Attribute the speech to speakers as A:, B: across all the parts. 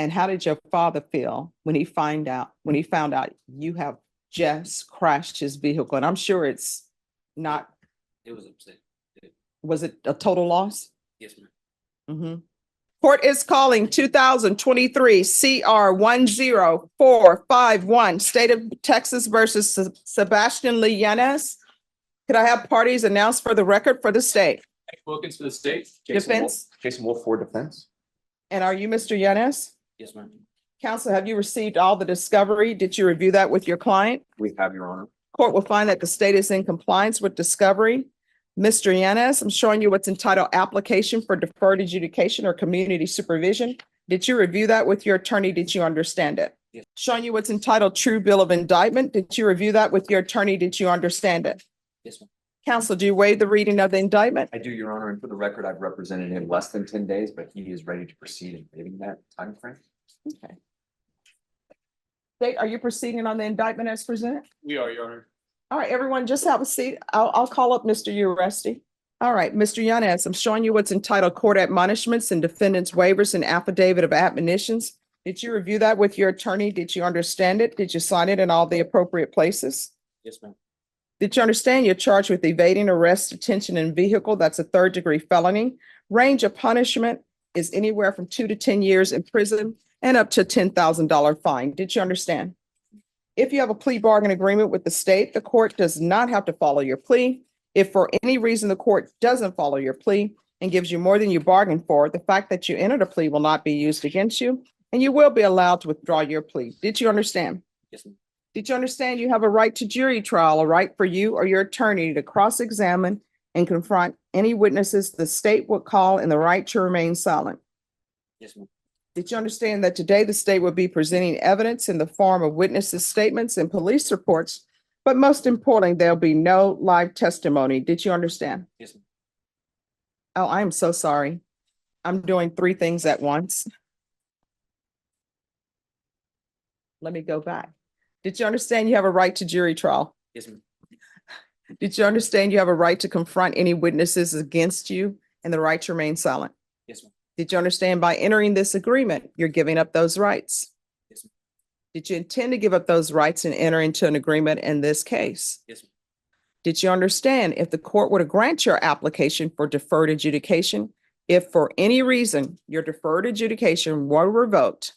A: And how did your father feel when he found out you have just crashed his vehicle? And I'm sure it's not,
B: It was upset.
A: was it a total loss?
B: Yes, ma'am.
A: Mhm. Court is calling 2023 CR 10451, State of Texas versus Sebastian Lee Yanez. Could I have parties announced for the record for the state?
C: Wilkins for the state.
A: Defense?
D: Jason Wolf for defense.
A: And are you Mr. Yanez?
B: Yes, ma'am.
A: Counsel, have you received all the discovery? Did you review that with your client?
D: We have, Your Honor.
A: Court will find that the state is in compliance with discovery. Mr. Yanez, I'm showing you what's entitled Application for Deferred Adjudication or Community Supervision. Did you review that with your attorney? Did you understand it?
B: Yes.
A: Showing you what's entitled True Bill of Indictment. Did you review that with your attorney? Did you understand it?
B: Yes, ma'am.
A: Counsel, do you waive the reading of the indictment?
D: I do, Your Honor, and for the record, I've represented him less than 10 days, but he is ready to proceed in waiving that timeframe.
A: Okay. State, are you proceeding on the indictment as presented?
C: We are, Your Honor.
A: All right, everyone, just have a seat. I'll call up Mr. Uresti. All right, Mr. Yanez, I'm showing you what's entitled Court Admonishments and Defendants Waivers and Affidavit of Admonitions. Did you review that with your attorney? Did you understand it? Did you sign it in all the appropriate places?
B: Yes, ma'am.
A: Did you understand you're charged with evading arrest, detention, and vehicle? That's a third-degree felony. Range of punishment is anywhere from 2 to 10 years in prison and up to $10,000 fine. Did you understand? If you have a plea bargain agreement with the state, the court does not have to follow your plea. If for any reason the court doesn't follow your plea and gives you more than you bargained for, the fact that you entered a plea will not be used against you, and you will be allowed to withdraw your plea. Did you understand?
B: Yes, ma'am.
A: Did you understand you have a right to jury trial, a right for you or your attorney to cross-examine and confront any witnesses the state would call, and the right to remain silent?
B: Yes, ma'am.
A: Did you understand that today the state will be presenting evidence in the form of witnesses' statements and police reports, but most importantly, there'll be no live testimony? Did you understand?
B: Yes, ma'am.
A: Oh, I'm so sorry. I'm doing 3 things at once. Let me go back. Did you understand you have a right to jury trial?
B: Yes, ma'am.
A: Did you understand you have a right to confront any witnesses against you and the right to remain silent?
B: Yes, ma'am.
A: Did you understand by entering this agreement, you're giving up those rights?
B: Yes, ma'am.
A: Did you intend to give up those rights and enter into an agreement in this case?
B: Yes, ma'am.
A: Did you understand if the court were to grant your application for deferred adjudication, if for any reason your deferred adjudication were revoked,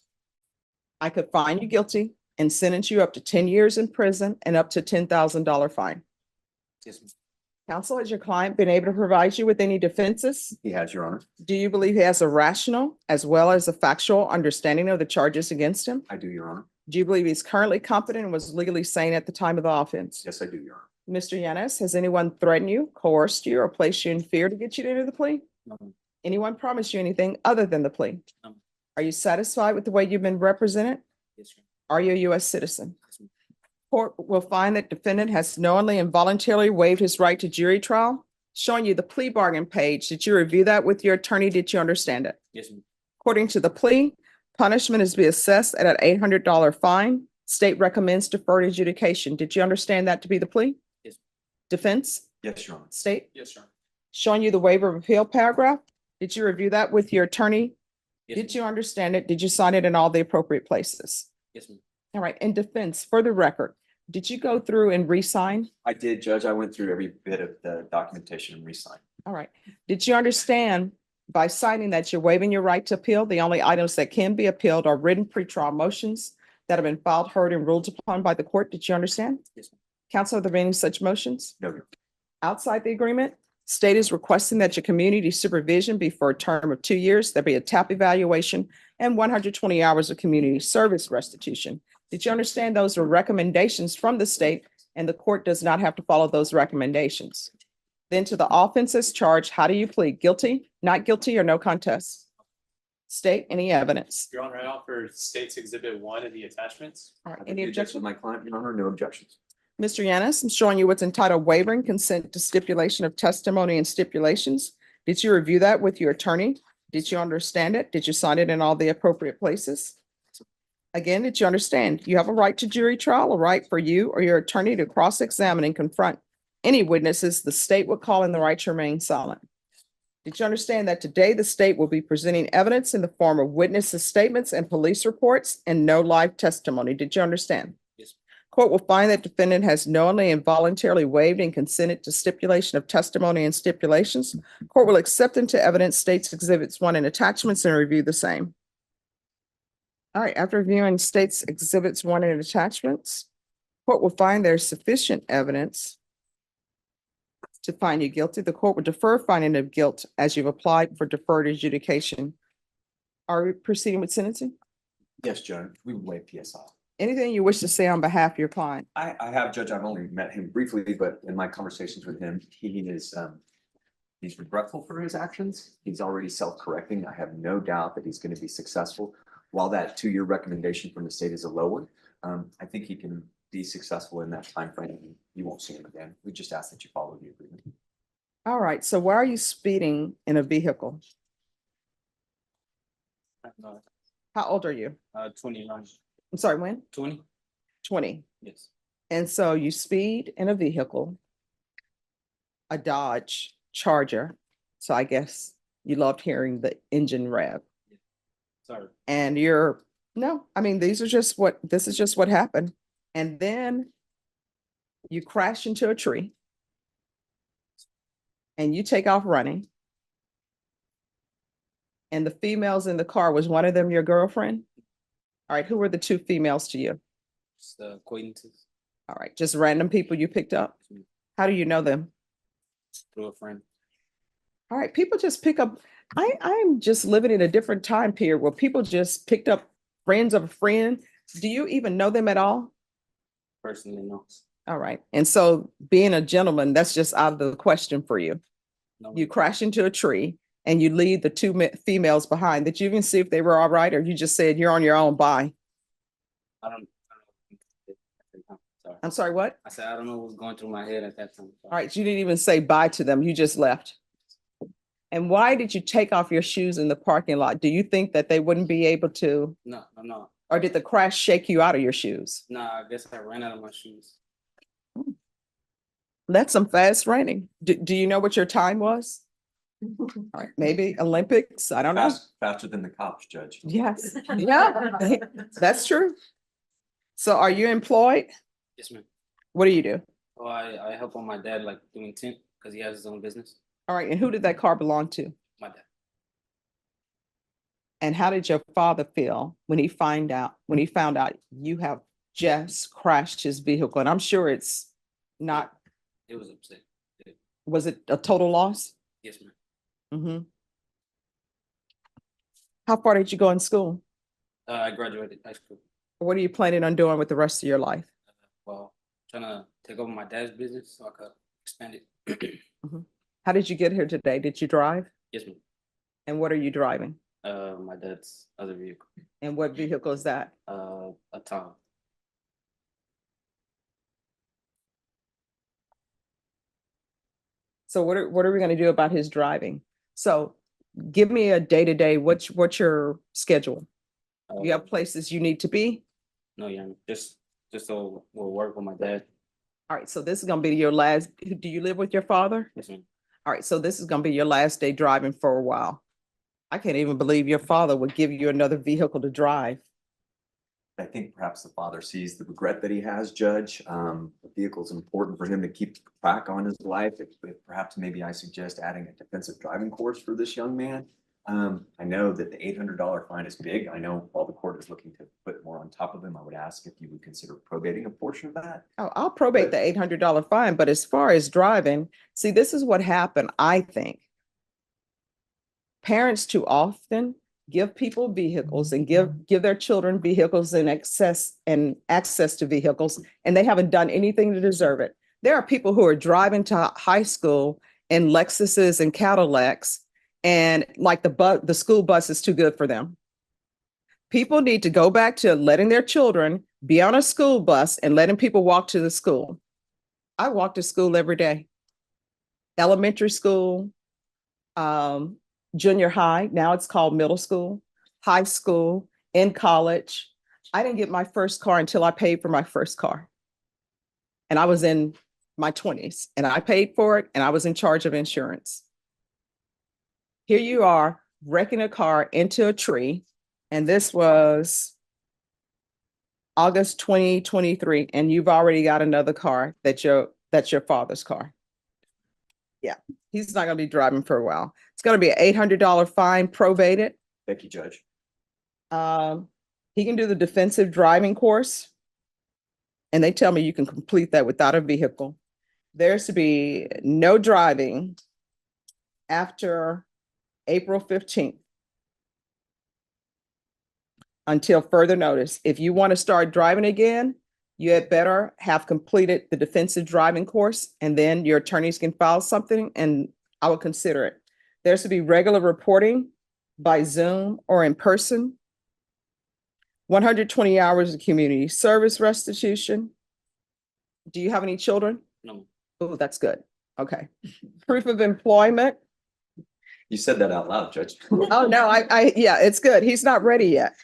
A: I could find you guilty and sentence you up to 10 years in prison and up to $10,000 fine?
B: Yes, ma'am.
A: Counsel, has your client been able to provide you with any defenses?
D: He has, Your Honor.
A: Do you believe he has a rational as well as a factual understanding of the charges against him?
D: I do, Your Honor.
A: Do you believe he's currently competent and was legally sane at the time of the offense?
D: Yes, I do, Your Honor.
A: Mr. Yanez, has anyone threatened you, coerced you, or placed you in fear to get you to enter the plea?
B: No, ma'am.
A: Anyone promised you anything other than the plea?
B: No.
A: Are you satisfied with the way you've been represented?
B: Yes, ma'am.
A: Are you a U.S. citizen?
B: Yes, ma'am.
A: Court will find that defendant has knowingly and voluntarily waived his right to jury trial. Showing you the plea bargain page. Did you review that with your attorney? Did you understand it?
B: Yes, ma'am.
A: According to the plea, punishment is to be assessed at an $800 fine. State recommends deferred adjudication. Did you understand that to be the plea?
B: Yes.
A: Defense,
D: Yes, Your Honor.
A: state,
C: Yes, Your Honor.
A: showing you the waiver of appeal paragraph. Did you review that with your attorney?
B: Yes,
A: Did
B: ma'am.
A: you understand it? Did you sign it in all the appropriate places?
B: Yes, ma'am.
A: All right, in defense, for the record, did you go through and re-sign?
D: I did, Judge. I went through every bit of the documentation and re-signed.
A: All right. Did you understand by signing that you're waiving your right to appeal? The only items that can be appealed are written pretrial motions that have been filed, heard, and ruled upon by the court. Did you understand?
B: Yes, ma'am.
A: Counsel, are there any such motions?
D: No, Your Honor.
A: Outside the agreement, state is requesting that your community supervision be for a term of 2 years. There be a TAP evaluation and 120 hours of community service restitution. Did you understand those are recommendations from the state and the court does not have to follow those recommendations? Then to the offenses charged, how do you plead? Guilty, not guilty, or no contest? State, any evidence?
C: Your Honor, I offer State's Exhibit 1 in the attachments.
A: All right,
D: I've
A: any
D: reviewed this
A: objection?
D: with my client, Your Honor. No objections.
A: Mr. Yanez, I'm showing you what's entitled waiving consent to stipulation of testimony and stipulations. Did you review that with your attorney? Did you understand it? Did you sign it in all the appropriate places? Again, did you understand? You have a right to jury trial, a right for you or your attorney to cross-examine and confront any witnesses the state would call in the right to remain silent. Did you understand that today the state will be presenting evidence in the form of witnesses' statements and police reports and no live testimony? Did you understand?
B: Yes.
A: Court will find that defendant has knowingly and voluntarily waived and consented to stipulation of testimony and stipulations. Court will accept into evidence states exhibits 1 and attachments and review the same. All right, after reviewing states exhibits 1 and attachments, court will find there's sufficient evidence to find you guilty. The court will defer finding of guilt as you've applied for deferred adjudication. Are we proceeding with sentencing?
D: Yes, Judge, we would waive PSI.
A: Anything you wish to say on behalf of your client?
D: I have, Judge, I've only met him briefly, but in my conversations with him, he is, he's regretful for his actions. He's already self-correcting. I have no doubt that he's going to be successful. While that 2-year recommendation from the state is a low one, I think he can be successful in that timeframe. You won't see him again. We just ask that you follow the agreement.
A: All right, so why are you speeding in a vehicle? How old are you?
C: 29.
A: I'm sorry, when?
C: 20?
A: 20.
C: Yes.
A: And so you speed in a vehicle, a Dodge Charger. So I guess you loved hearing the engine rev.
C: Sorry.
A: And no, I mean, this is just what happened. And then you crash into a tree and you take off running. And the females in the car, was one of them your girlfriend? All right, who were the 2 females to you?
C: Just acquaintances
A: All right, just random people you picked up? How do you know them?
C: through a friend.
A: All right, people just pick up. I'm just living in a different time period where people just picked up friends of a friend. Do you even know them at all?
C: Personally, no.
A: All right. And so being a gentleman, that's just out of the question for you.
C: No.
A: You crash into a tree and you leave the 2 females behind. Did you even see if they were all right, or you just said you're on your own, bye?
C: I don't. Sorry.
A: I'm sorry, what?
C: I said I don't know what was going through my head at that time.
A: All right, you didn't even say bye to them. You just left. And why did you take off your shoes in the parking lot? Do you think that they wouldn't be able to,
C: No, I'm not.
A: or did the crash shake you out of your shoes?
C: Nah, I guess I ran out of my shoes.
A: That's some fast running. Do you know what your time was? All right, maybe Olympics, I don't know.
D: Faster than the cops, Judge.
A: Yes, yeah, that's true. So are you employed?
C: Yes, ma'am.
A: What do you do?
C: Oh, I help on my dad like doing tent because he has his own business.
A: All right, and who did that car belong to?
C: My dad.
A: And how did your father feel when he found out you have just crashed his vehicle? And I'm sure it's not,
C: It was upset.
A: was it a total loss?
C: Yes, ma'am.
A: Mm-hmm. How far did you go in school?
C: I graduated high school.
A: What are you planning on doing with the rest of your life?
C: Well, trying to take over my dad's business so I could expand it.
A: How did you get here today? Did you drive?
C: Yes, ma'am.
A: And what are you driving?
C: My dad's other vehicle.
A: And what vehicle is that?
C: A Tom.
A: So what are we going to do about his driving? So give me a day-to-day, what's your schedule? You have places you need to be?
C: No, yeah, just so we'll work with my dad.
A: All right, so this is gonna be your last, do you live with your father?
C: Yes, ma'am.
A: All right, so this is gonna be your last day driving for a while. I can't even believe your father would give you another vehicle to drive.
D: I think perhaps the father sees the regret that he has, Judge. The vehicle's important for him to keep track on his life. If perhaps maybe I suggest adding a defensive driving course for this young man. I know that the $800 fine is big. I know while the court is looking to put more on top of him, I would ask if you would consider probating a portion of that.
A: Oh, I'll probate the $800 fine, but as far as driving, see, this is what happened, I think. Parents too often give people vehicles and give their children vehicles and access to vehicles, and they haven't done anything to deserve it. There are people who are driving to high school in Lexuses and Cadillacs, and like the school bus is too good for them. People need to go back to letting their children be on a school bus and letting people walk to the school. I walk to school every day. Elementary school, junior high, now it's called middle school, high school, in college. I didn't get my first car until I paid for my first car. And I was in my 20s and I paid for it and I was in charge of insurance. Here you are wrecking a car into a tree, and this was August 2023, and you've already got another car that's your father's car. Yeah, he's not gonna be driving for a while. It's gonna be an $800 fine prorated.
D: Thank you, Judge.
A: He can do the defensive driving course. And they tell me you can complete that without a vehicle. There's to be no driving after April 15th until further notice. If you want to start driving again, you had better have completed the defensive driving course, and then your attorneys can file something and I will consider it. There's to be regular reporting by Zoom or in person. 120 hours of community service restitution. Do you have any children?
C: No,
A: Oh, that's good. Okay. Proof of employment.
D: You said that out loud, Judge.
A: Oh, no, yeah, it's good. He's not ready yet.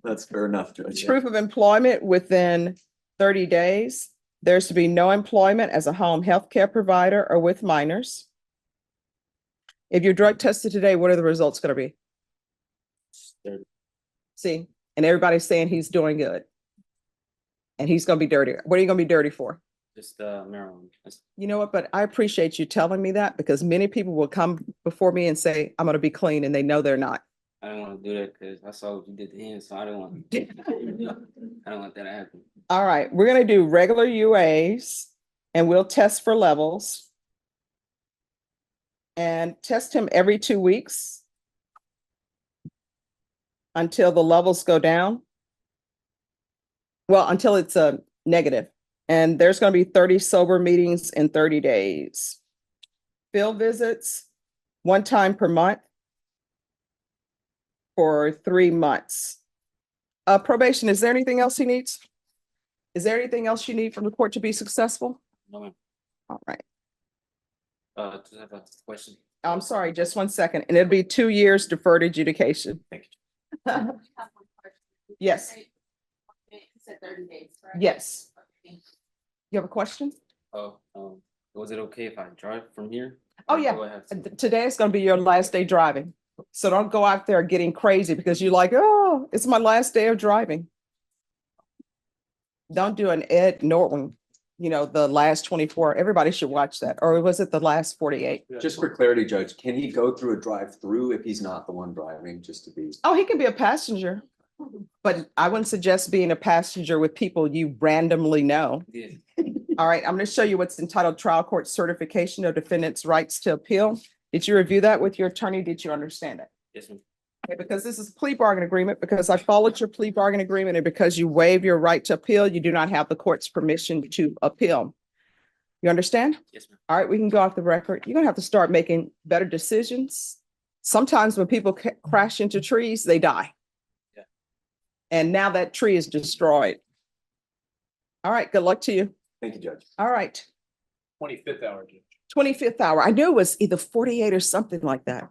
D: That's fair enough, Judge.
A: Proof of employment within 30 days. There's to be no employment as a home health care provider or with minors. If you're drug tested today, what are the results going to be?
C: they're
A: See, and everybody's saying he's doing good. And he's going to be dirty. What are you going to be dirty for?
C: just marijuana.
A: You know what? But I appreciate you telling me that, because many people will come before me and say, I'm going to be clean, and they know they're not.
C: I don't want to do that because I saw what you did to him, so I don't want. I don't want that to happen.
A: All right, we're going to do regular UAs and we'll test for levels. And test him every 2 weeks until the levels go down. Well, until it's a negative. And there's going to be 30 sober meetings in 30 days. Field visits, 1 time per month for 3 months. Probation, is there anything else he needs? Is there anything else you need from the court to be successful?
C: No, ma'am.
A: All right.
C: Just have a question.
A: I'm sorry, just 1 second. And it'll be 2 years deferred adjudication.
D: Thank you.
A: Yes,
E: You said 30 days, right?
A: yes.
E: Okay.
A: You have a question?
C: Oh, was it okay if I drive from here?
A: Oh,
C: Or
A: yeah.
C: do I have to-
A: Today is going to be your last day driving. So don't go out there getting crazy because you're like, oh, it's my last day of driving. Don't do an Ed Norton, you know, the last 24. Everybody should watch that. Or was it the last 48?
D: Just for clarity, Judge, can he go through a drive-through if he's not the one driving, just to be?
A: Oh, he can be a passenger. But I wouldn't suggest being a passenger with people you randomly know.
C: Yeah.
A: All right, I'm going to show you what's entitled Trial Court Certification of Defendant's Rights to Appeal. Did you review that with your attorney? Did you understand it?
C: Yes, ma'am.
A: Okay, because this is plea bargain agreement, because I followed your plea bargain agreement, and because you waive your right to appeal, you do not have the court's permission to appeal. You understand?
C: Yes, ma'am.
A: All right, we can go off the record. You're gonna have to start making better decisions. Sometimes when people crash into trees, they die.
C: Yeah.
A: And now that tree is destroyed. All right, good luck to you.
D: Thank you, Judge.
A: All right,
F: 25th hour. Judge.
A: 25th hour. I knew it was either 48 or something like that.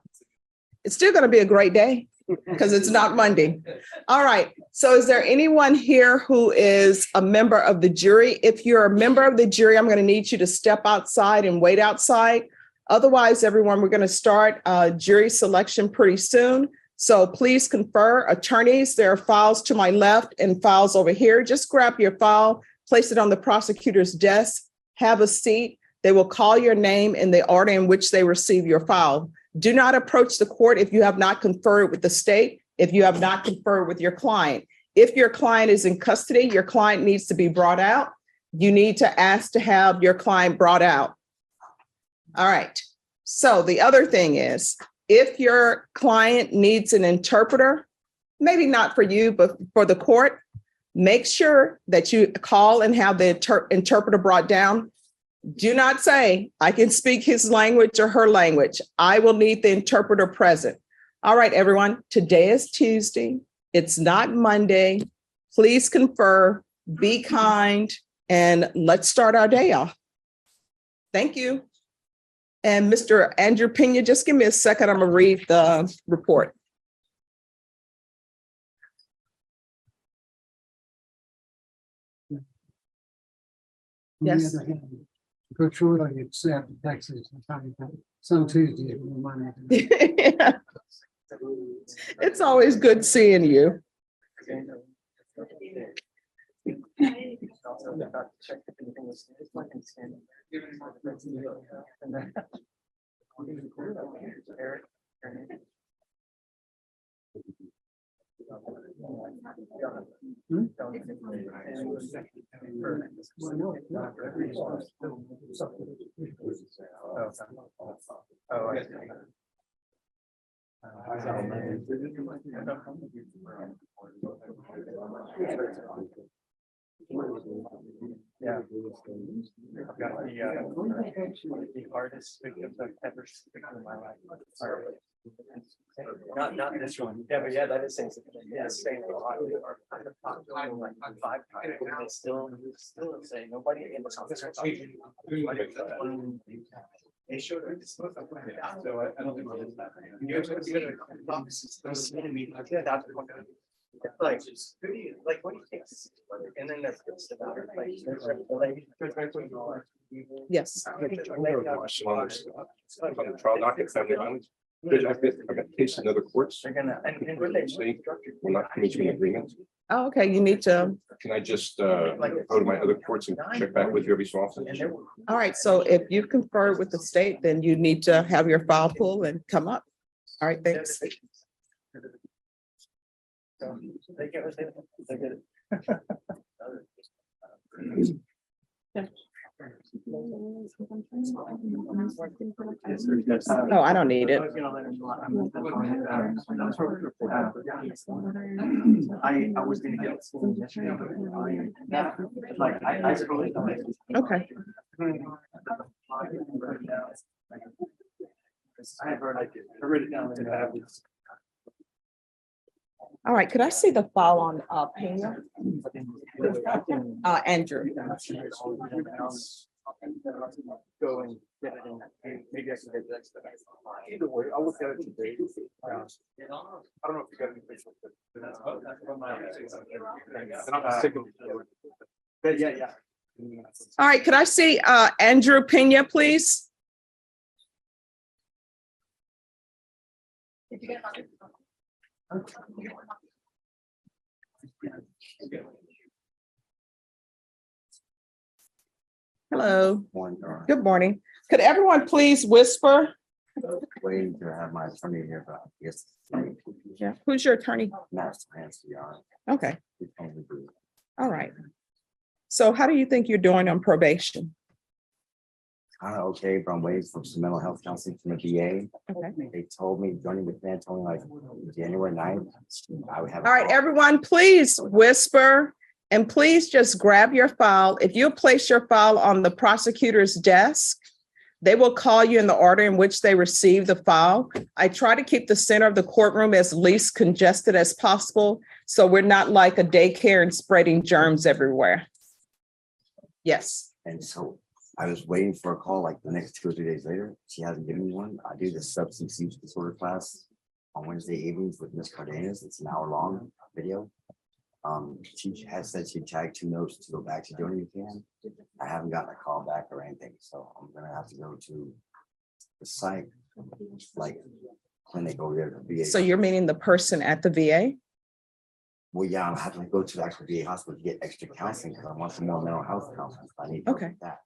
A: It's still gonna be a great day because it's not Monday. All right, so is there anyone here who is a member of the jury? If you're a member of the jury, I'm going to need you to step outside and wait outside. Otherwise, everyone, we're going to start jury selection pretty soon. So please confer. Attorneys, there are files to my left and files over here. Just grab your file, place it on the prosecutor's desk, have a seat. They will call your name in the order in which they receive your file. Do not approach the court if you have not conferred with the state, if you have not conferred with your client. If your client is in custody, your client needs to be brought out. You need to ask to have your client brought out. All right. So the other thing is, if your client needs an interpreter, maybe not for you, but for the court, make sure that you call and have the interpreter brought down. Do not say, I can speak his language or her language. I will need the interpreter present. All right, everyone, today is Tuesday. It's not Monday. Please confer, be kind, and let's start our day off. Thank you. And Mr. Andrew Pena, just give me a second. I'm gonna read the report. Yes.
G: Go through it on your snap Texas. Some Tuesdays.
A: It's always good seeing you.
F: Yeah. I've got the hardest victims I've ever seen in my life. Not this one. Yeah, but yeah, that is saying something. Yeah, saying a lot. Like 5 times. And they still say nobody in this office. They showed it. So I don't think it's that. You guys are good. Like, what do you think? And then that's good stuff.
A: Yes.
H: Trial docket, family violence. I've got cases in other courts.
F: They're gonna, and what they
H: Say, we're not coming to an agreement.
A: Oh, okay, you need to,
H: Can I just go to my other courts and check back with you every so often?
A: all right, so if you confer with the state, then you need to have your file pull and come up. All right, thanks.
F: They get what they get.
A: No, I don't need it.
F: I was gonna get school yesterday. Like, I really don't.
A: Okay.
F: I read it down there.
A: All right, could I see the file on Pena? Andrew.
F: Go and get it in. Maybe I can get that. Either way, I'll look at it today. I don't know if you got any pictures. But yeah.
A: All right, could I see Andrew Pena, please?
E: Did you get it?
A: Hello,
B: One,
A: good morning. Could everyone please whisper?
B: waiting to have my attorney here, but yes.
A: Yeah, who's your attorney?
B: Master Nancy, yeah.
A: Okay, all right. So how do you think you're doing on probation?
B: Kind of okay, but I'm waiting for some mental health counseling from the VA.
A: Okay.
B: They told me, Johnny McMahon told me like January 9th, I would have.
A: All right, everyone, please whisper and please just grab your file. If you place your file on the prosecutor's desk, they will call you in the order in which they receive the file. I try to keep the center of the courtroom as least congested as possible, so we're not like a daycare and spreading germs everywhere. Yes.
B: And so I was waiting for a call like the next 2 or 3 days later. She hasn't given me one. I do the substance use disorder class on Wednesday evenings with Miss Cardenas. It's an hour-long video. She has said she tagged 2 notes to go back to doing it again. I haven't gotten a call back or anything, so I'm gonna have to go to the site, like clinic over there. The VA.
A: So you're meaning the person at the VA?
B: Well, yeah, I'm having to go to the actual VA hospital to get extra counseling because I want some more mental health counseling. I need to
A: Okay.
B: get that,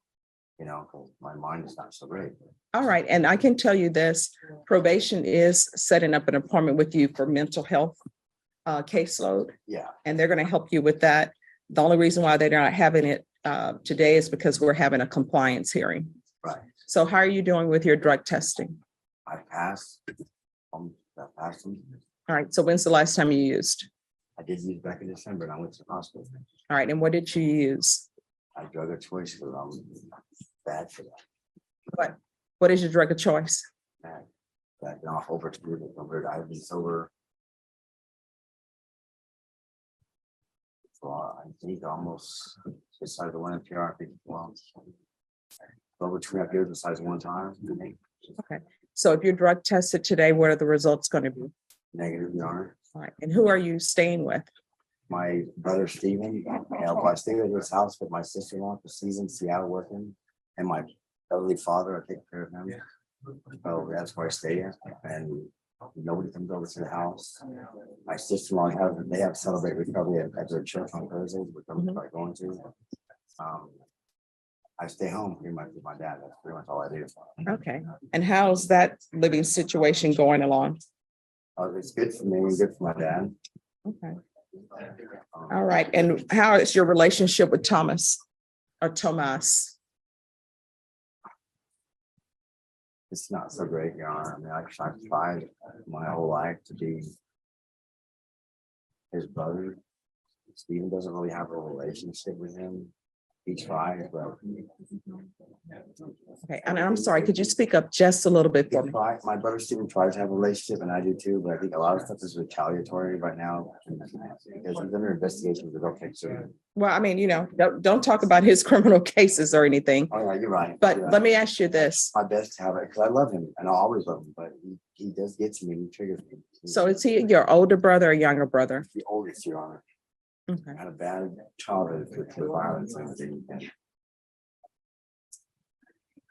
B: you know, because my mind is not so great.
A: All right, and I can tell you this, probation is setting up an appointment with you for mental health caseload,
B: Yeah,
A: and they're going to help you with that. The only reason why they're not having it today is because we're having a compliance hearing.
B: right.
A: So how are you doing with your drug testing?
B: I passed. I passed them.
A: All right, so when's the last time you used?
B: I did use back in December and I went to the hospital.
A: All right, and what did you use?
B: I drug of choice because I'm bad for that.
A: What is your drug of choice?
B: Bad. I've been off over 2 years. I've been sober. For I think almost besides the one in PR, I think, well, over 2.5 years besides one time.
A: So if you're drug tested today, what are the results going to be?
B: Negative, Your Honor.
A: All right, and who are you staying with?
B: My brother Stephen, I stayed at his house with my sister-in-law for season Seattle working. And my elderly father, I take care of him. So that's where I stay here, and nobody comes over to the house. My sister-in-law they have Celebrate Recovery at their church on Thursdays, which I'm probably going to. I stay home pretty much with my dad. That's pretty much all I do.
A: Okay. And how's that living situation going along?
B: It's good for me and good for my dad.
A: Okay.
B: Um,
A: All right. And how is your relationship with Thomas or Tomas?
B: It's not so great, Your Honor. I mean, I've tried my whole life to be his brother. Stephen doesn't really have a relationship with him. He tries, but
A: Okay. And I'm sorry, could you speak up just a little bit for me?
B: my brother Stephen tries to have a relationship, and I do too, but I think a lot of stuff is retaliatory right now because he's under investigation with okay, so.
A: Well, I mean, don't talk about his criminal cases or anything,
B: Oh, yeah, you're right.
A: but
B: You're right.
A: let me ask you this.
B: My best to have it, because I love him and I always love him, but he does get to me, he triggers me.
A: So is he your older brother or younger brother?
B: He's the oldest, Your Honor.
A: Okay.
B: I had a bad childhood with violence and everything. And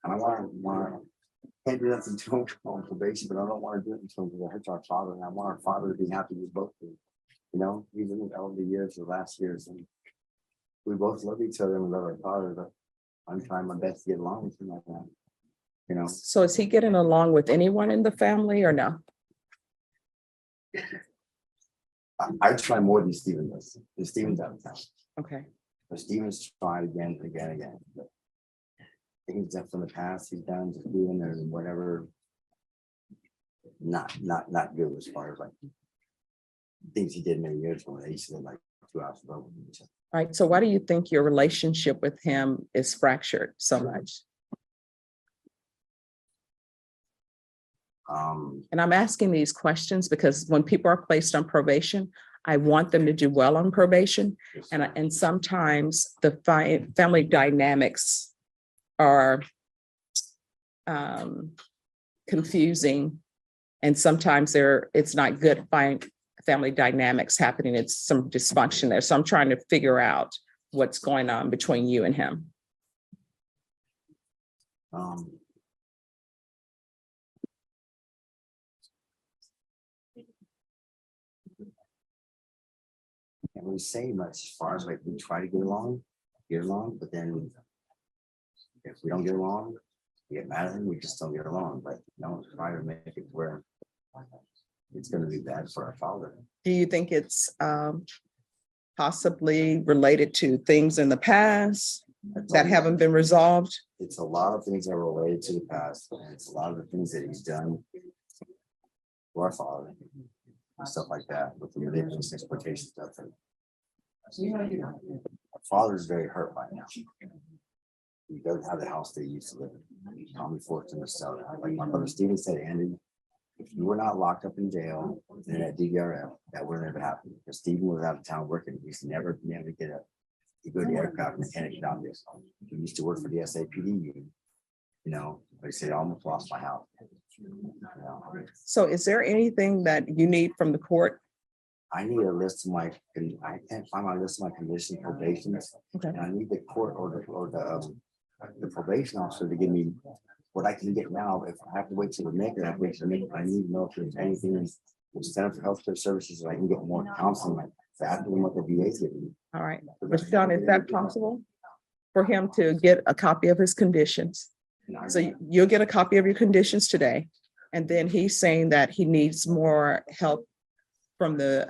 B: I can't do nothing to him on probation, but I don't want to do it to him because it hurts our father, and I want our father to be happy with both of them. He's in the elder years, the last years, and we both love each other and we love our father, but I'm trying my best to get along with him like that.
A: So is he getting along with anyone in the family or no?
B: I try more than Stephen does. And Stephen's out of town.
A: Okay.
B: But Stephen's tried again and again and again. But things that from the past he's done, just doing and whatever. Not good as far as like things he did many years ago. They used to live like 2 hours ago.
A: All right. So why do you think your relationship with him is fractured so much? And I'm asking these questions because when people are placed on probation, I want them to do well on probation. And sometimes the family dynamics are confusing. And sometimes it's not good family dynamics happening. It's some dysfunction there. So I'm trying to figure out what's going on between you and him.
B: Can't really say much as far as like we try to get along, but then if we don't get along, we get mad at him, we just don't get along, but try to make it where it's gonna be bad for our father.
A: Do you think it's possibly related to things in the past that haven't been resolved?
B: It's a lot of things that are related to the past, and it's a lot of the things that he's done to our father and stuff like that with the religious exploitation stuff. Our father's very hurt by now. He doesn't have the house they used to live in. Tommy forced him to sell it. Like my brother Stephen said, Andy, if you were not locked up in jail and at DVRF, that would never happen. Because Stephen was out of town working. He used to never get up. He go to the aircraft mechanic shop. He used to work for the SAPD union. But he said, I almost lost my house.
A: So is there anything that you need from the court?
B: I need a list of I can't find my list of my condition probations.
A: Okay.
B: And I need the court or the probation officer to give me what I can get now. If I have to wait till the maker, I need to know if there's anything in the Center for Healthcare Services that I can get more counseling, like that than what the VA is giving me.
A: All right. Rashawn, is that possible for him to get a copy of his conditions? So you'll get a copy of your conditions today. And then he's saying that he needs more help from the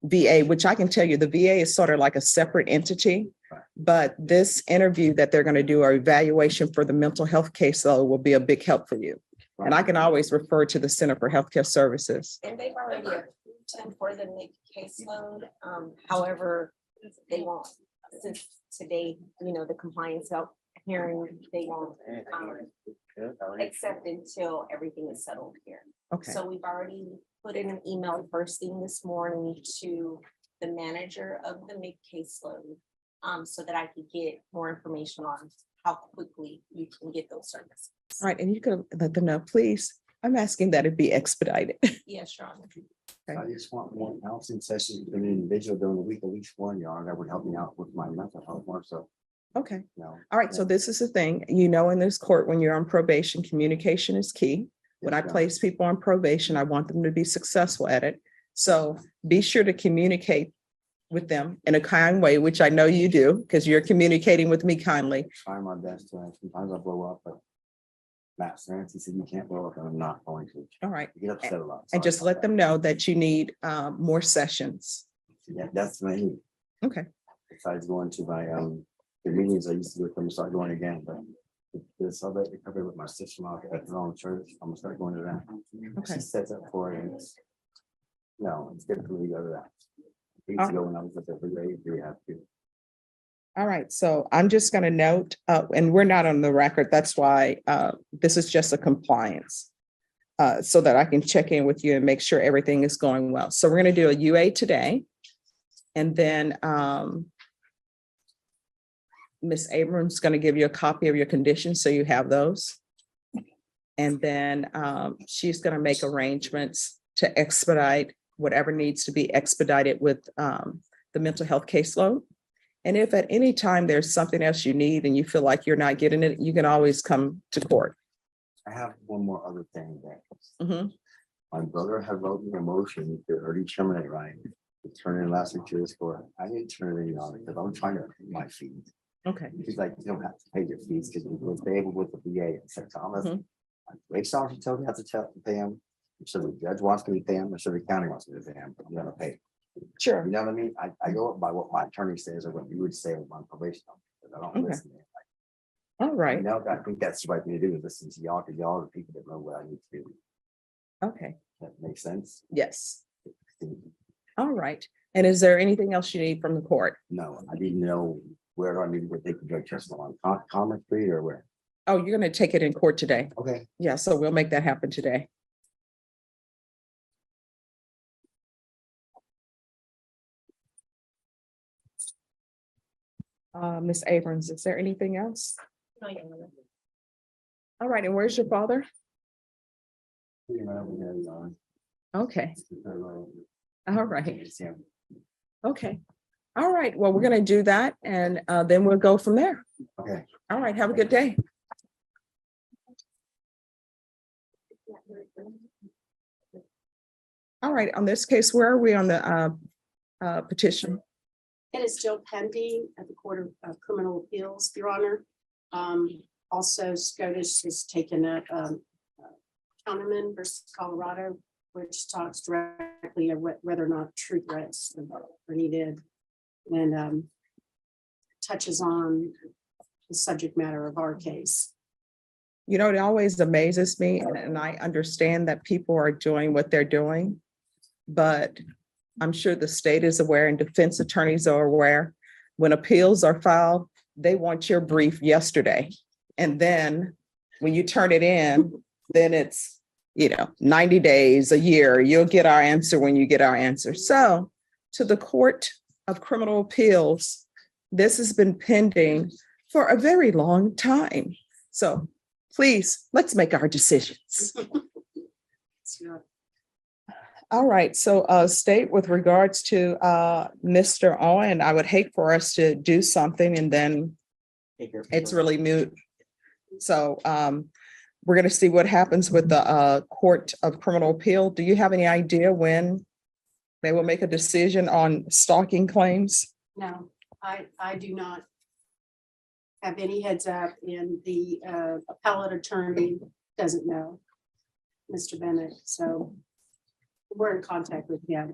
A: VA, which I can tell you, the VA is sort of like a separate entity. But this interview that they're going to do or evaluation for the mental health case, though, will be a big help for you. And I can always refer to the Center for Healthcare Services.
E: And they've already approved him for the caseload. However, they won't, since today, the compliance help hearing, they won't accept until everything is settled here.
A: Okay.
E: So we've already put in an email first thing this morning to the manager of the MIG caseload, so that I could get more information on how quickly you can get those services.
A: All right. And you can let them know, please. I'm asking that it be expedited.
E: Yeah, sure.
B: I just want more counseling sessions with an individual during the week, at least one, that would help me out with my mental health more so.
A: Okay.
B: No.
A: All right. So this is the thing, in this court, when you're on probation, communication is key. When I
B: Yes, ma'am.
A: place people on probation, I want them to be successful at it. So be sure to communicate with them in a kind way, which I know you do, because you're communicating with me kindly.
B: Trying my best to, sometimes I blow up, but Matt Sands, he said, you can't blow up, and I'm not going to.
A: All right.
B: I get upset a lot.
A: And
B: Sorry
A: just
B: about
A: let
B: that.
A: them know that you need more sessions.
B: Yeah, that's my need.
A: Okay.
B: Besides going to my, the meetings I used to do with them, start going again, but this other recovery with my sister-in-law at the wrong church, I'm gonna start going to that.
A: Okay.
B: She sets up for it, and no, it's good for me to go to that. I used to go when I was at the rehab too.
A: All right. So I'm just going to note, and we're not on the record. That's why this is just a compliance. So that I can check in with you and make sure everything is going well. So we're going to do a UA today. And then Ms. Abrams is going to give you a copy of your conditions, so you have those. And then she's going to make arrangements to expedite whatever needs to be expedited with the mental health caseload. And if at any time there's something else you need and you feel like you're not getting it, you can always come to court.
B: I have one more other thing that
A: Mhm.
B: my brother had wrote me a motion to early terminate, right? To turn in last week to his court. I didn't turn it in on it because I'm trying to pay my fees.
A: Okay.
B: He's like, you don't have to pay your fees because we were stable with the VA in St. Thomas.
A: Mhm.
B: Wait, so she told me I have to pay him. So the judge wants me to pay him, or so the county wants me to pay him, I'm gonna pay.
A: Sure.
B: You know what I mean? I go up by what my attorney says or what you would say with my probation. But I don't
A: Okay.
B: listen.
A: All right.
B: Now, I think that's the right thing to do is listen to y'all, because y'all are the people that know what I need to do.
A: Okay.
B: That makes sense?
A: Yes. All right. And is there anything else you need from the court?
B: No, I didn't know where I needed to take the drug test on, Commerce Street or where?
A: Oh, you're going to take it in court today.
B: Okay.
A: Yeah, so we'll make that happen today. Ms. Abrams, is there anything else?
E: No, Your Honor.
A: All right, and where's your father? Okay, all right, okay. All right, well, we're gonna do that and then we'll go from there.
B: Okay.
A: All right, have a good day. All right, on this case, where are we on the petition?
I: It is still pending at the Court of Criminal Appeals, Your Honor. Also, SCOTUS has taken up Counterman versus Colorado, which talks directly of whether or not true threats are needed and touches on the subject matter of our case.
A: You know, it always amazes me, and I understand that people are doing what they're doing, but I'm sure the state is aware and defense attorneys are aware. When appeals are filed, they want your brief yesterday. And then when you turn it in, then it's, 90 days, a year, you'll get our answer when you get our answer. So to the Court of Criminal Appeals, this has been pending for a very long time. So please, let's make our decisions. All right, so state with regards to Mr. Owen, I would hate for us to do something and then it's really moot. So we're going to see what happens with the Court of Criminal Appeal. Do you have any idea when they will make a decision on stalking claims?
I: No, I do not have any heads up, and the appellate attorney doesn't know, Mr. Bennett, so we're in contact with him.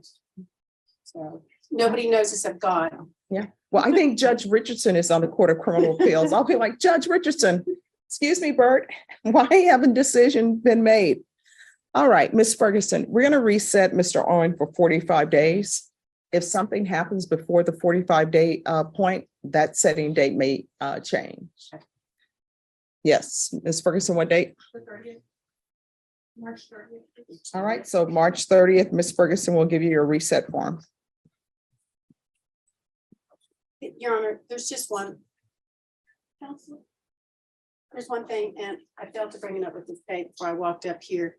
I: So nobody knows except God.
A: Yeah, well, I think Judge Richardson is on the Court of Criminal Appeals. I'll be like, Judge Richardson, excuse me, Bert, why haven't decision been made? All right, Ms. Ferguson, we're going to reset Mr. Owen for 45 days. If something happens before the 45-day point, that setting date may change. Yes, Ms. Ferguson, what date?
I: March 30th.
A: All right, so March 30th, Ms. Ferguson will give you your reset form.
I: Your Honor, there's just one. Counsel, there's one thing, and I failed to bring it up with the state before I walked up here.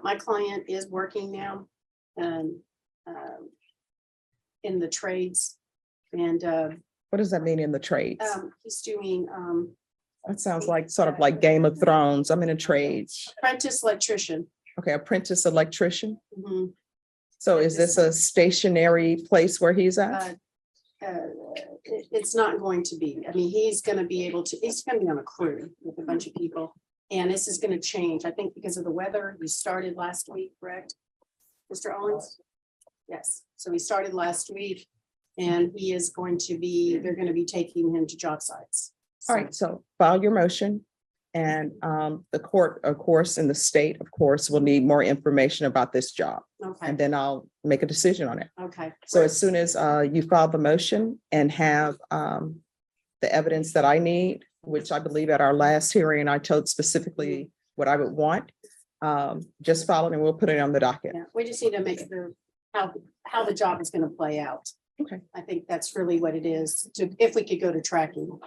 I: My client is working now in the trades, and
A: What does that mean in the trades?
I: He's doing,
A: That sounds like sort of like Game of Thrones. I'm in a trades.
I: apprentice electrician.
A: Okay, apprentice electrician.
I: Mhm.
A: So is this a stationary place where he's at?
I: It's not going to be. I mean, he's gonna be able to, he's gonna be on a crew with a bunch of people. And this is gonna change, I think, because of the weather. He started last week, correct? Mr. Owens? Yes, so he started last week and he is going to be, they're gonna be taking him to job sites.
A: All right, so file your motion. And the court, of course, and the state, of course, will need more information about this job.
I: Okay,
A: And then I'll make a decision on it.
I: okay.
A: So as soon as you file the motion and have the evidence that I need, which I believe at our last hearing, I told specifically what I would want, just file it and we'll put it on the docket.
I: Yeah, we just need to make sure how the job is gonna play out.
A: Okay.
I: I think that's really what it is, if we could go to tracking.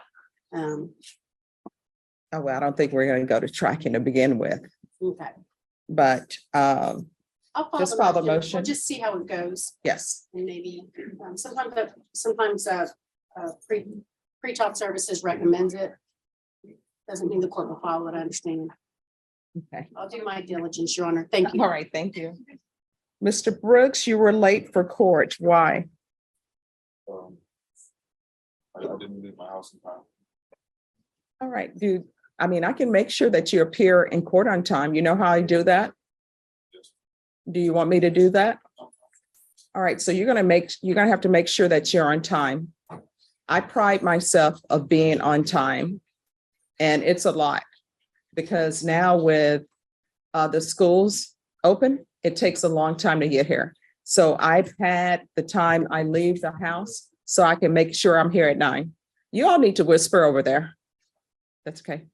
A: Oh, well, I don't think we're gonna go to tracking to begin with,
I: Okay.
A: but
I: I'll
A: Just file the
I: We'll
A: motion.
I: just see how it goes.
A: yes.
I: And maybe, sometimes pre-top services recommends it. Doesn't mean the court will follow it, I understand.
A: Okay.
I: I'll do my diligence, Your Honor. Thank you.
A: All right, thank you. Mr. Brooks, you were late for court. Why?
H: I didn't leave my house in time.
A: All right, dude. I mean, I can make sure that you appear in court on time. You know how I do that?
H: Yes.
A: Do you want me to do that? All right, so you're gonna have to make sure that you're on time. I pride myself of being on time. And it's a lot. Because now with the schools open, it takes a long time to get here. So I've had the time I leave the house so I can make sure I'm here at 9. You all need to whisper over there. That's okay.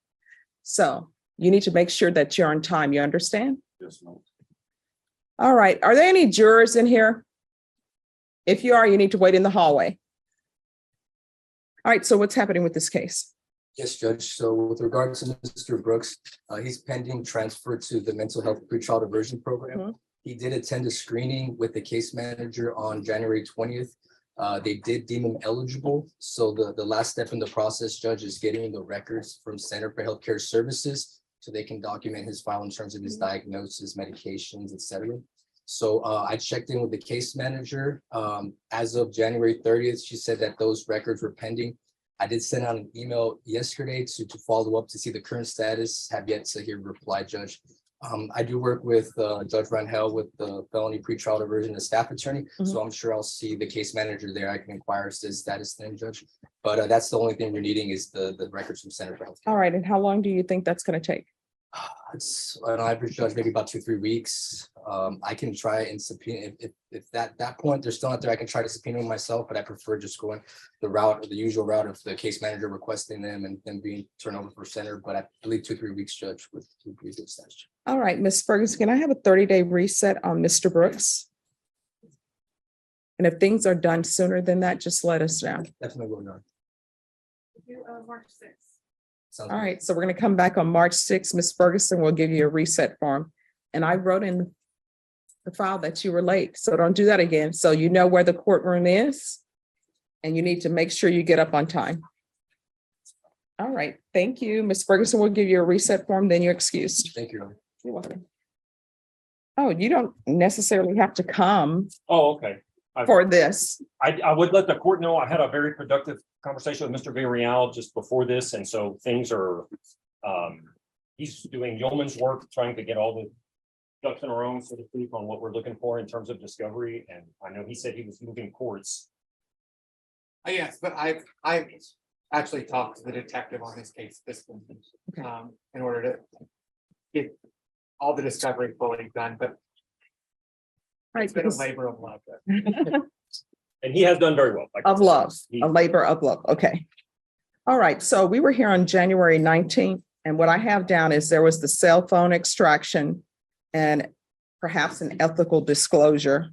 A: So you need to make sure that you're on time. You understand?
H: Yes, no.
A: All right. Are there any jurors in here? If you are, you need to wait in the hallway. All right. So what's happening with this case?
J: Yes, Judge. So with regards to Mr. Brooks, he's pending transfer to the mental health pretrial diversion program.
A: Mhm.
J: He did attend a screening with the case manager on January 20th. They did deem him eligible. So the last step in the process, Judge, is getting the records from Center for Healthcare Services so they can document his file in terms of his diagnosis, medications, et cetera. So I checked in with the case manager. As of January 30th, she said that those records were pending. I did send out an email yesterday to follow up to see the current status. Have yet to hear a reply, Judge. I do work with Judge Rangel with the felony pretrial diversion as staff attorney. So I'm sure I'll see the case manager there. I can inquire as to his status then, Judge. But that's the only thing we're needing is the records from Center for Health.
A: All right. And how long do you think that's going to take?
J: It's on average, Judge, maybe about 2-3 weeks. I can try and subpoena if that point they're still out there, I can try to subpoena them myself, but I prefer just going the usual route of the case manager requesting them and then being turned over for center. But I believe 2-3 weeks, Judge, with good status.
A: All right, Ms. Ferguson, can I have a 30-day reset on Mr. Brooks? And if things are done sooner than that, just let us know.
J: Definitely will not.
I: March 6th.
J: Sounds
A: All
J: good.
A: right, so we're going to come back on March 6th. Ms. Ferguson will give you a reset form. And I wrote in the file that you were late, so don't do that again. So you know where the courtroom is. And you need to make sure you get up on time. All right, thank you. Ms. Ferguson will give you a reset form, then you're excused.
J: Thank you, Your Honor.
A: You're welcome. Oh, you don't necessarily have to come
K: Oh, okay.
A: for this.
K: I would let the court know I had a very productive conversation with Mr. Villarreal just before this, and so things are, he's doing yeoman's work, trying to get all the ducks in a row, so to speak, on what we're looking for in terms of discovery, and I know he said he was moving courts.
L: Yes, but I've actually talked to the detective on his case this morning, in order to get all the discovery fully done, but
A: Right,
L: it's been a
A: because-
L: labor of love.
K: And he has done very well. Like I
A: Of
K: said,
A: love,
K: he-
A: a labor of love. Okay. All right. So we were here on January 19th, and what I have down is there was the cell phone extraction and perhaps an ethical disclosure.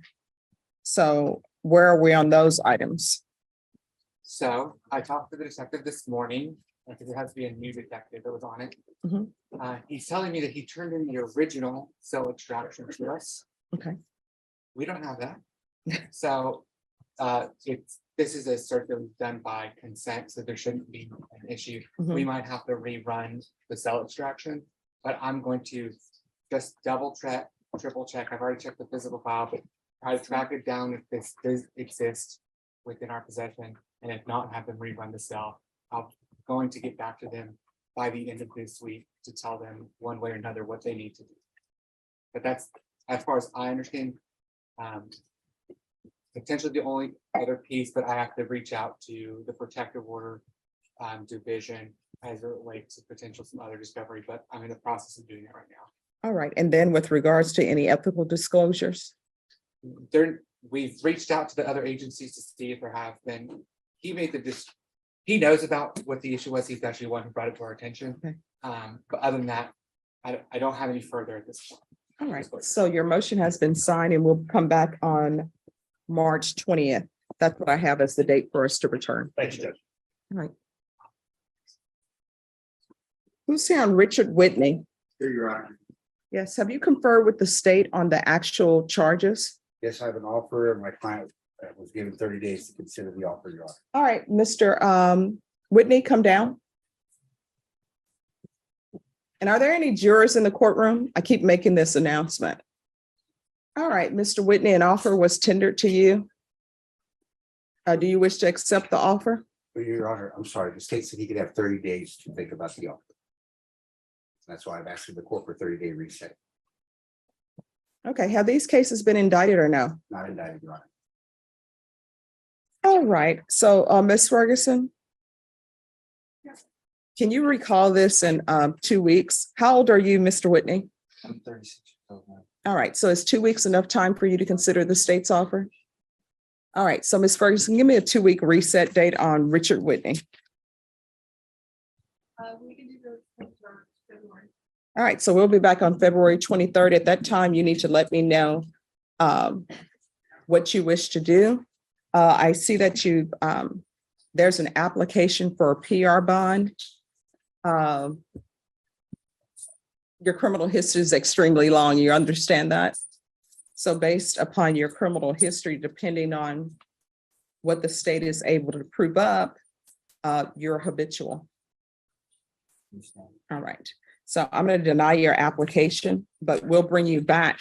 A: So where are we on those items?
L: So I talked to the detective this morning, because it has to be a new detective that was on it.
A: Mhm.
L: He's telling me that he turned in the original cell extraction to us.
A: Okay.
L: We don't have that. So it's this is a search that was done by consent, so there shouldn't be an issue. We might have to rerun the cell extraction, but I'm going to just double check, triple check. I've already checked the physical file, but try to track it down if this does exist within our possession, and if not, have them rerun the cell. I'm going to get back to them by the end of this week to tell them one way or another what they need to do. But that's, as far as I understand, potentially the only other piece, but I have to reach out to the protective order division as it relates to potential some other discovery, but I'm in the process of doing it right now.
A: All right. And then with regards to any ethical disclosures?
L: We've reached out to the other agencies to see if there have been, he knows about what the issue was. He's actually the one who brought it to our attention.
A: Okay.
L: But other than that, I don't have any further at this point.
A: All right. So your motion has been signed and we'll come back on March 20th. That's what I have as the date for us to return.
K: Thank you, Judge.
A: All right. Who's here on Richard Whitney?
H: Here you are.
A: Yes. Have you conferred with the state on the actual charges?
M: Yes, I have an offer, and my client was given 30 days to consider the offer, Your Honor.
A: All right, Mr. Whitney, come down. And are there any jurors in the courtroom? I keep making this announcement. All right, Mr. Whitney, an offer was tendered to you. Do you wish to accept the offer?
M: But Your Honor, I'm sorry, the state said he could have 30 days to think about the offer. That's why I'm asking the court for 30-day reset,
A: Okay, have these cases been indicted or no?
M: not indicted, Your Honor.
A: All right, so Ms. Ferguson? Can you recall this in 2 weeks? How old are you, Mr. Whitney?
B: I'm 36 years old now.
A: All right, so is 2 weeks enough time for you to consider the state's offer? All right, so Ms. Ferguson, give me a 2-week reset date on Richard Whitney.
I: We can do the February.
A: All right, so we'll be back on February 23rd. At that time, you need to let me know what you wish to do. I see that you, there's an application for a PR bond. Your criminal history is extremely long. You understand that? So based upon your criminal history, depending on what the state is able to prove up, you're habitual. All right. So I'm going to deny your application, but we'll bring you back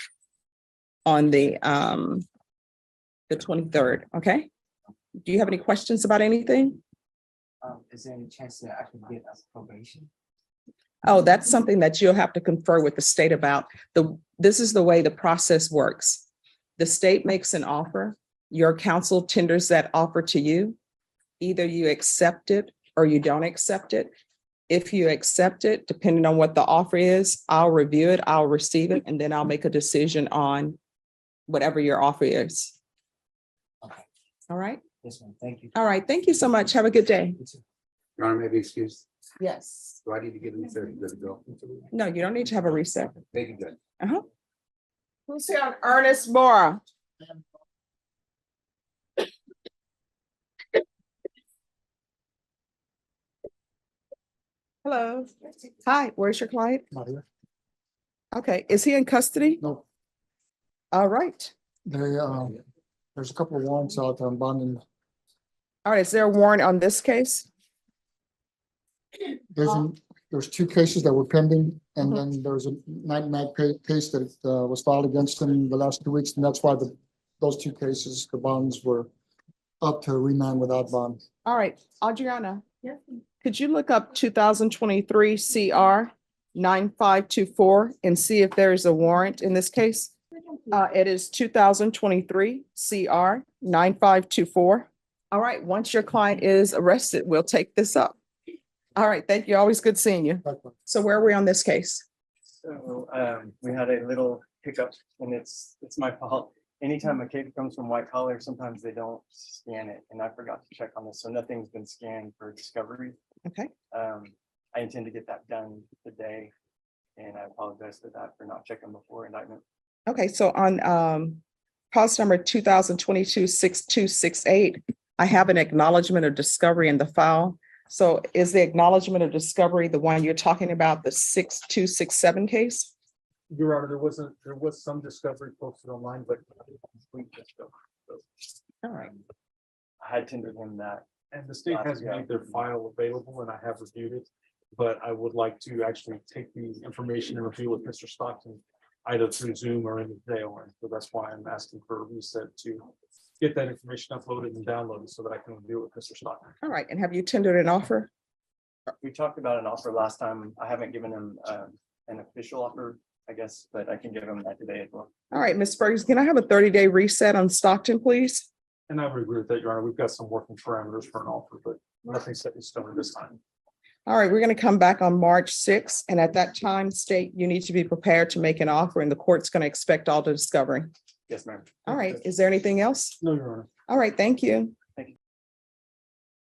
A: on the 23rd. Okay. Do you have any questions about anything?
B: Is there any chance to actually get us probation?
A: Oh, that's something that you'll have to confer with the state about. This is the way the process works. The state makes an offer. Your counsel tenders that offer to you. Either you accept it or you don't accept it. If you accept it, depending on what the offer is, I'll review it, I'll receive it, and then I'll make a decision on whatever your offer is.
B: Okay.
A: All right.
B: Yes, ma'am. Thank you.
A: All right. Thank you so much. Have a good day.
M: Your Honor, may I be excused?
A: Yes.
M: Do I need to give him 30 days to go?
A: No, you don't need to have a reset.
M: Thank you, Judge.
A: Uh-huh. Who's here on Ernest Mora? Hello. Hi, where's your client?
G: Not here.
A: Okay, is he in custody?
G: No,
A: All right.
G: there's a couple of warrants out on bonding.
A: All right, is there a warrant on this case?
G: There's 2 cases that were pending, and then there's a night case that was filed against him in the last 2 weeks, and that's why those 2 cases, the bonds were up to remand without bond.
A: All right, Adriana. Could you look up 2023 CR 9524 and see if there is a warrant in this case? It is 2023 CR 9524. All right, once your client is arrested, we'll take this up. All right, thank you. Always good seeing you. So where are we on this case?
F: So we had a little hiccup, and it's my fault. Anytime a case comes from white collar, sometimes they don't scan it, and I forgot to check on this, so nothing's been scanned for discovery.
A: Okay.
F: I intend to get that done today, and I apologize for that, for not checking before indictment.
A: Okay, so on policy number 2022-6268, I have an acknowledgement of discovery in the file. So is the acknowledgement of discovery the one you're talking about, the 6267 case?
F: Your Honor, there was some discovery posted online, but complete discovery.
A: All right.
F: I had tendered him that.
N: And the state
F: Last
N: has
F: year.
N: made their file available and I have reviewed it. But I would like to actually take the information and review with Mr. Stockton, either through Zoom or in the jail. And so that's why I'm asking for a reset to get that information uploaded and downloaded so that I can review it with Mr. Stockton.
A: All right, and have you tendered an offer?
F: We talked about an offer last time. I haven't given him an official offer, I guess, but I can give him that today as well.
A: All right, Ms. Ferguson, can I have a 30-day reset on Stockton, please?
N: And I would agree with that, Your Honor. We've got some working parameters for an offer, but nothing set in stone at this time.
A: All right, we're going to come back on March 6th, and at that time, state you need to be prepared to make an offer, and the court's going to expect all the discovery.
F: Yes, ma'am.
A: All right, is there anything else?
N: No, Your Honor.
A: All right, thank you.